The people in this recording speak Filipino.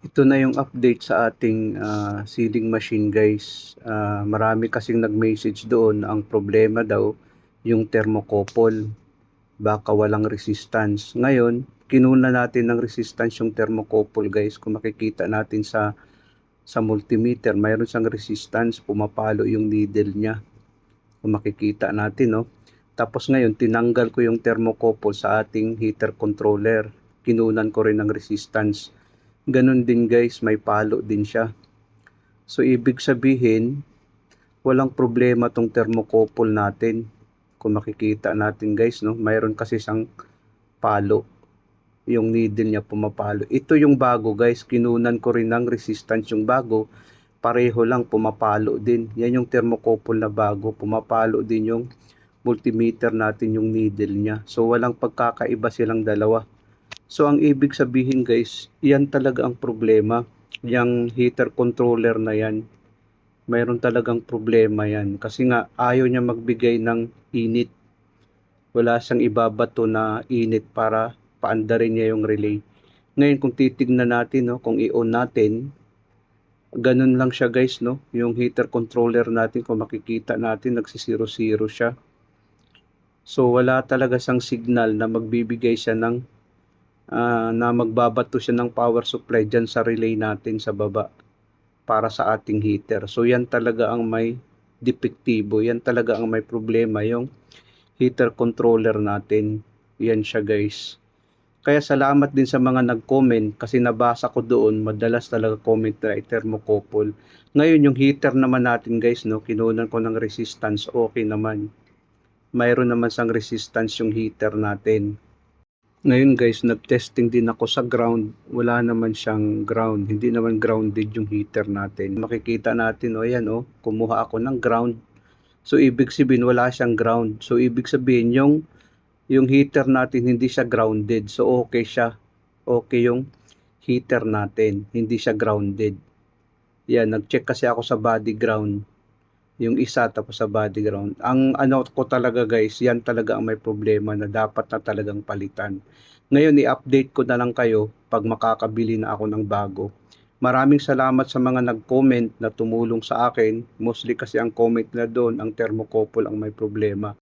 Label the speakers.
Speaker 1: Ito na yung update sa ating sealing machine guys. Marami kasing nag-message doon na ang problema daw yung thermocouple. Baka walang resistance. Ngayon, kinuna natin ng resistance yung thermocouple guys. Kung makikita natin sa multimeter, mayroon siyang resistance. Pumapalo yung needle niya. Kung makikita natin, no? Tapos ngayon, tinanggal ko yung thermocouple sa ating heater controller. Kinunan ko rin ng resistance. Ganun din guys, may palo din siya. So ibig sabihin, walang problema tong thermocouple natin. Kung makikita natin guys, no, mayroon kasi siyang palo. Yung needle niya pumapalo. Ito yung bago guys, kinunan ko rin ng resistance yung bago. Pareho lang, pumapalo din. Yan yung thermocouple na bago, pumapalo din yung multimeter natin yung needle niya. So walang pagkakaiba silang dalawa. So ang ibig sabihin guys, yan talaga ang problema. Yung heater controller na yan, mayroon talagang problema yan. Kasi nga ayaw niya magbigay ng init. Wala siyang ibabato na init para paandarin niya yung relay. Ngayon kung titignan natin, no, kung i-on natin, ganun lang siya guys, no. Yung heater controller natin, kung makikita natin, nagsisiro-zero siya. So wala talaga siyang signal na magbibigay siya ng na magbabato siya ng power supply dyan sa relay natin sa baba para sa ating heater. So yan talaga ang may depektibo, yan talaga ang may problema, yung heater controller natin. Yan siya guys. Kaya salamat din sa mga nag-comment kasi nabasa ko doon, madalas talaga comment na thermocouple. Ngayon yung heater naman natin guys, no, kinunan ko ng resistance, okay naman. Mayroon naman sang resistance yung heater natin. Ngayon guys, nag-testing din ako sa ground. Wala naman siyang ground. Hindi naman grounded yung heater natin. Makikita natin, o yan, o, kumuha ako ng ground. So, ibig sabihin, wala siyang ground. So, ibig sabihin, yung heater natin, hindi siya grounded. So, okay siya. Okay yung heater natin. Hindi siya grounded. Yan, nag-check kasi ako sa body ground. Yung isa tapos sa body ground. Ang ano ko talaga guys, yan talaga ang may problema na dapat na talagang palitan. Ngayon i-update ko na lang kayo pag makakabili na ako ng bago. Maraming salamat sa mga nag-comment na tumulong sa akin. Mostly kasi ang comment na doon, ang thermocouple ang may problema.